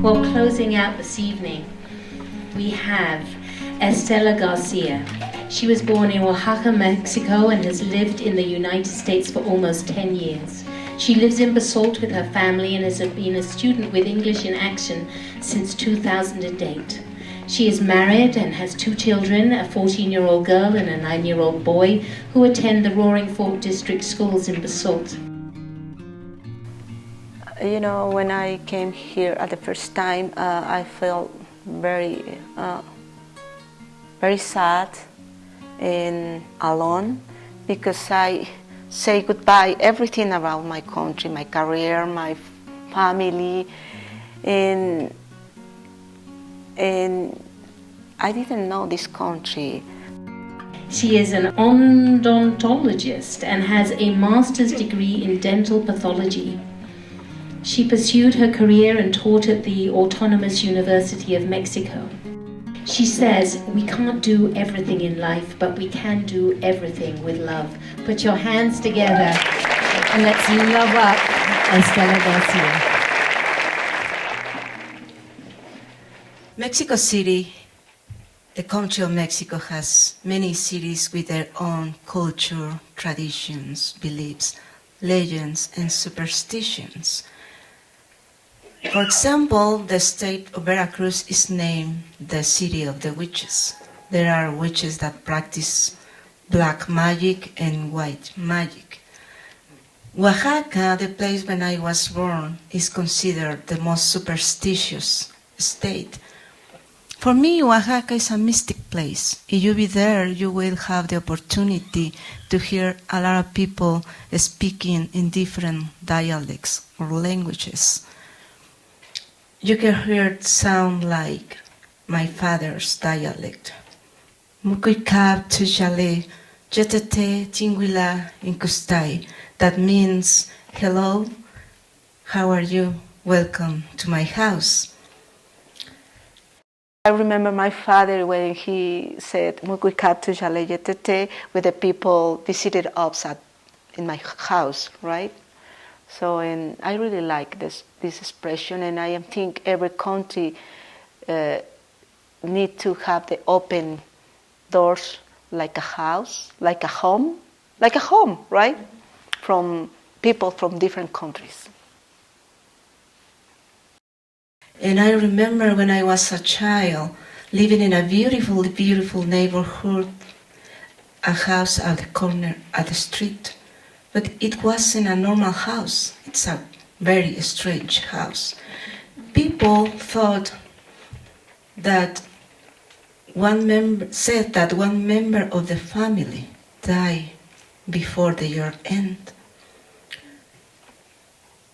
Well, closing out this evening, we have Estela Garcia. She was born in Oaxaca, Mexico, and has lived in the United States for almost 10 years. She lives in Basalt with her family and has been a student with English in Action since 2008. She is married and has 2 children, a 14-year-old girl and a 9-year-old boy, who attend the Roaring Fork District Schools in Basalt. You know, when I came here at the first time, I felt very sad and alone, because I say goodbye everything about my country, my career, my family, and I didn't know this country. She is an odontologist and has a master's degree in dental pathology. She pursued her career and taught at the Autonomous University of Mexico. She says, we can't do everything in life, but we can do everything with love. Put your hands together and let's love up Estela Garcia. Mexico City, the country of Mexico, has many cities with their own culture, traditions, beliefs, legends, and superstitions. For example, the state of Veracruz is named the city of the witches. There are witches that practice black magic and white magic. Oaxaca, the place where I was born, is considered the most superstitious state. For me, Oaxaca is a mystic place. If you be there, you will have the opportunity to hear a lot of people speaking in different dialects or languages. You can hear it sound like my father's dialect. Mukuikab tujale, jetete tinguila inkustai. That means, hello, how are you? Welcome to my house. I remember my father when he said, Mukuikab tujale jetete, when the people visited us in my house, right? So, and I really like this expression, and I think every country need to have the open doors like a house, like a home, right? From people from different countries. And I remember when I was a child, living in a beautiful, beautiful neighborhood, a house at the corner at the street. But it wasn't a normal house. It's a very strange house. People thought that one member of the family died before the year end.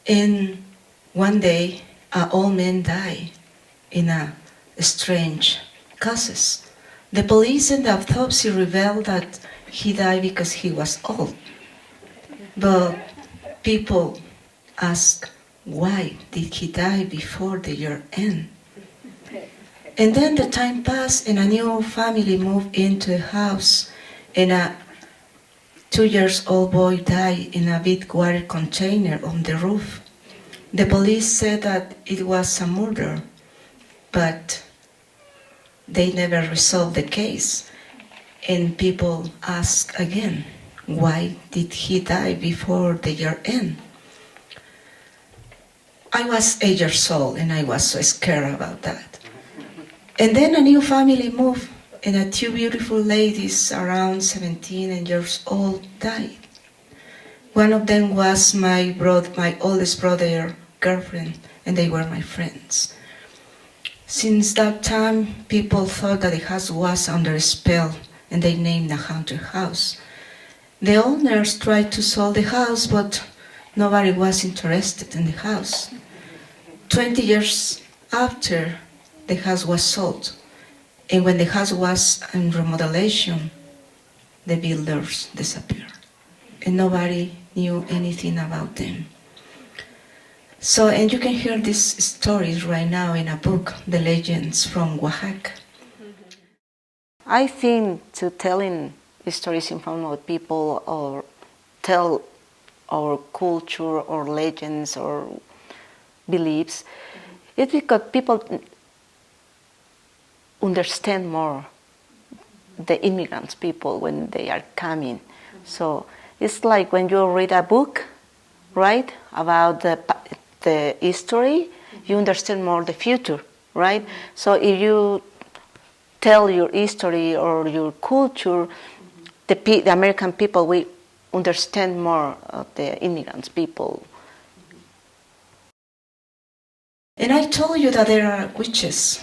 And one day, an old man died in a strange causes. The police and the autopsy revealed that he died because he was old. But people ask, why did he die before the year end? And then the time passed and a new family moved into the house, and a 2-year-old boy died in a big water container on the roof. The police said that it was a murder, but they never resolved the case. And people ask again, why did he die before the year end? I was 8 years old and I was so scared about that. And then a new family moved, and 2 beautiful ladies around 17 years old died. One of them was my oldest brother girlfriend, and they were my friends. Since that time, people thought that the house was under a spell, and they named the haunted house. The owners tried to sell the house, but nobody was interested in the house. 20 years after, the house was sold. And when the house was in remodelation, the builders disappeared. And nobody knew anything about them. So, and you can hear these stories right now in a book, The Legends from Oaxaca. I think to telling stories in front of people, or tell our culture or legends or beliefs, It's because people understand more the immigrants people when they are coming. So it's like when you read a book, right, about the history, you understand more the future, right? So if you tell your history or your culture, the American people will understand more of the immigrants people. And I told you that there are witches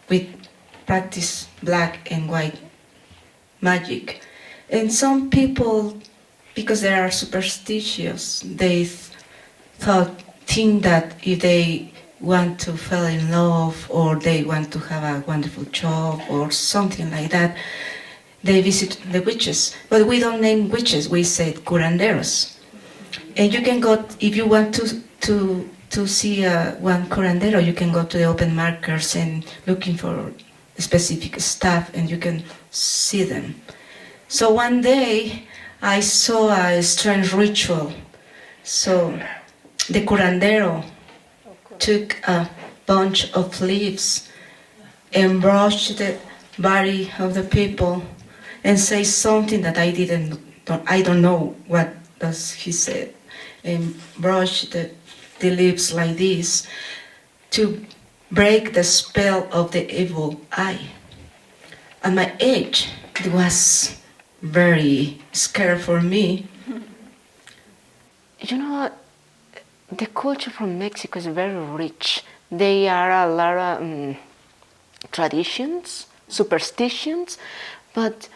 with practice black and white magic. And some people, because they are superstitious, they think that if they want to fall in love or they want to have a wonderful job or something like that, they visit the witches. But we don't name witches, we say curanderos. And you can go, if you want to see one curandero, you can go to the open markers and looking for specific stuff and you can see them. So one day I saw a strange ritual. So the curandero took a bunch of leaves and brushed the body of the people and say something that I don't know what does he say, and brushed the leaves like this to break the spell of the evil eye. At my age, it was very scary for me. You know, the culture from Mexico is very rich. There are a lot of traditions, superstitions, but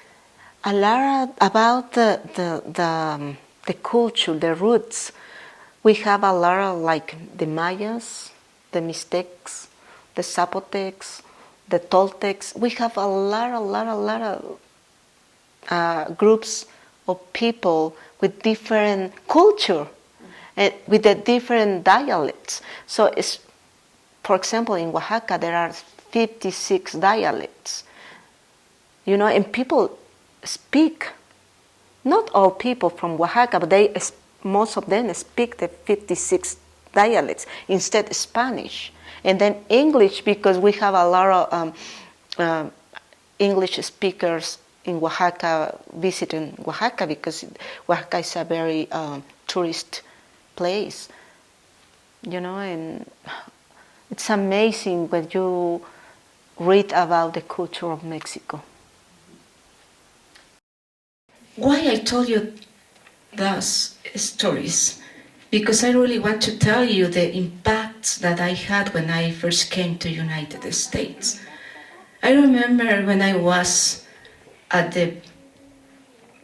a lot about the culture, the roots. We have a lot of like the Mayas, the Mixtecs, the Zapotecs, the Toltecs. We have a lot of groups of people with different culture, and with the different dialects. So, it's, for example, in Oaxaca there are 56 dialects. You know, and people speak. Not all people from Oaxaca, but most of them speak the 56 dialects instead of Spanish. And then English, because we have a lot of English speakers in Oaxaca visiting Oaxaca, because Oaxaca is a very tourist place. You know, and it's amazing when you read about the culture of Mexico. Why I told you those stories? Because I really want to tell you the impacts that I had when I first came to United States. I remember when I was at the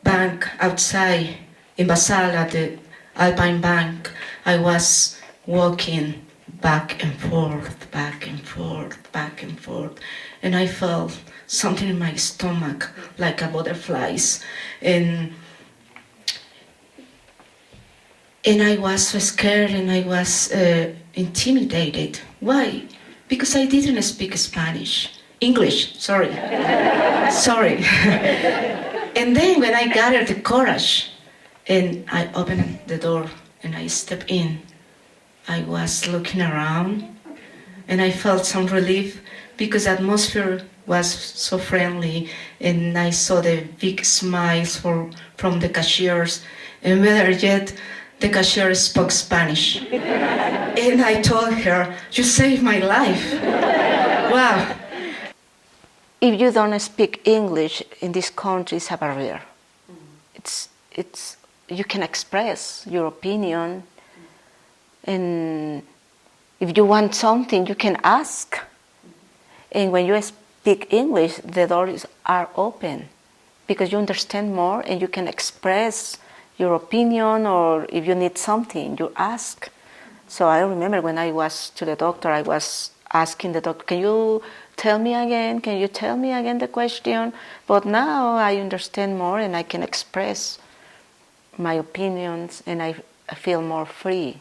bank outside in Basal at the Alpine Bank, I was walking back and forth, back and forth, back and forth, and I felt something in my stomach like a butterflies, and I was so scared and I was intimidated. Why? Because I didn't speak English, sorry. Sorry. And then when I gathered the courage and I opened the door and I stepped in, I was looking around and I felt some relief because the atmosphere was so friendly and I saw the big smiles from the cashiers, and better yet, the cashier spoke Spanish. And I told her, "You saved my life." Wow. If you don't speak English in this country, it's a barrier. It's you can express your opinion, and if you want something, you can ask. And when you speak English, the doors are open because you understand more and you can express your opinion, or if you need something, you ask. So I remember when I was to the doctor, I was asking the doctor, "Can you tell me again? Can you tell me again the question?" But now I understand more and I can express my opinions and I feel more free.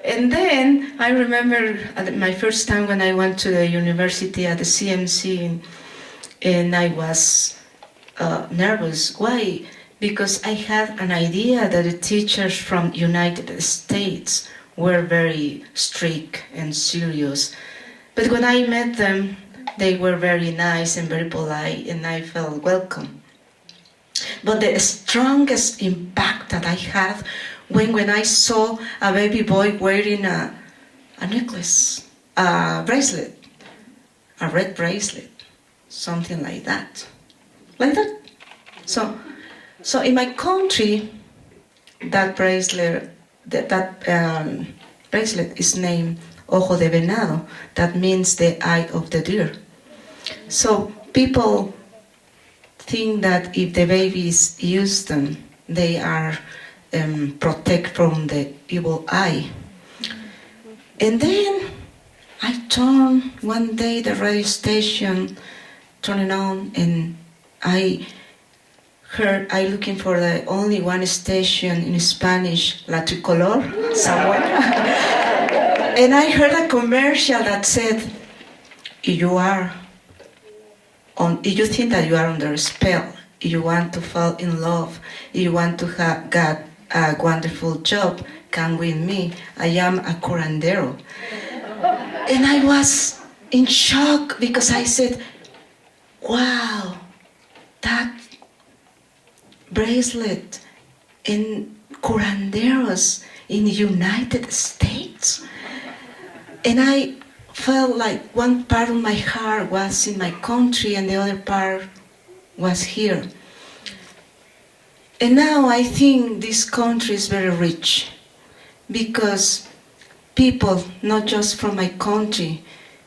And then I remember my first time when I went to the university at the CMC, and I was nervous. Why? because I had an idea that the teachers from United States were very strict and serious. But when I met them, they were very nice and very polite, and I felt welcome. But the strongest impact that I had when I saw a baby boy wearing a necklace, a bracelet, a red bracelet, something like that. Like that. So in my country, that bracelet, bracelet is named Ojo de Venado. That means the eye of the deer. So people think that if the babies use them, they are protect from the evil eye. And then I turned one day the radio station, turning on, and I looking for the only one station in Spanish, La Tricolor, somewhere. And I heard a commercial that said, if you think that you are under a spell, if you want to fall in love, if you want to get a wonderful job, come with me. I am a curandero. And I was in shock because I said, wow, that bracelet in curanderos in the United States. And I felt like one part of my heart was in my country and the other part was here. And now I think this country is very rich because people, not just from my country,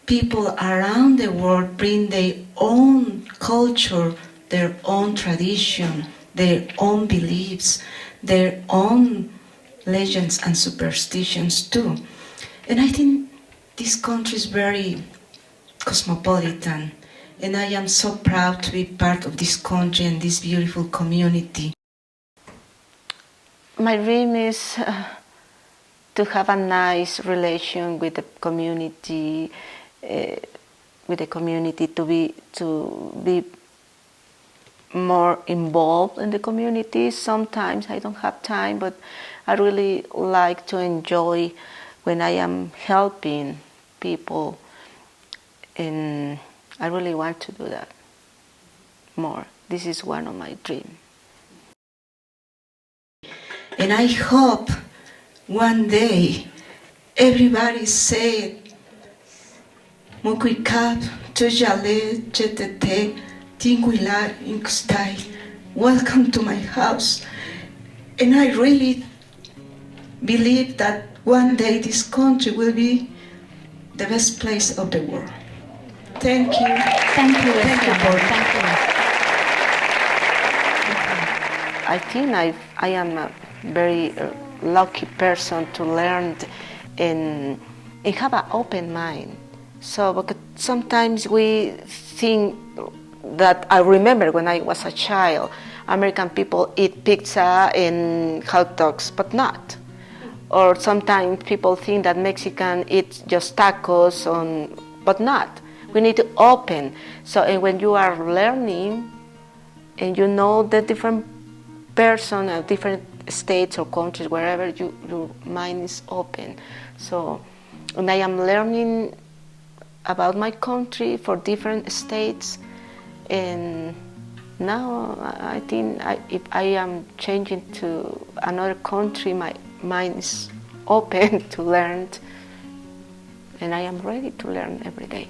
people around the world bring their own culture, their own tradition, their own beliefs, their own legends and superstitions too. And I think this country is very cosmopolitan, and I am so proud to be part of this country and this beautiful community. My dream is to have a nice relation with the community, to be more involved in the community. Sometimes I don't have time, but I really like to enjoy when I am helping people, and I really want to do that more. This is one of my dreams. And I hope one day everybody said, Mukuikap, Tujale, Jetete, Tinguila, Inkustai, welcome to my house. And I really believe that one day this country will be the best place of the world. Thank you. Thank you, Estela. Thank you. I think I am a very lucky person to learn and have an open mind. So because sometimes we think that, I remember when I was a child, American people eat pizza and hot dogs, but not. Or sometimes people think that Mexican eat just tacos, but not. We need to open. So and when you are learning and you know the different person of different states or countries, wherever your mind is open. So, and I am learning about my country for different states, and now I think if I am changing to another country, my mind is open to learn, and I am ready to learn every day.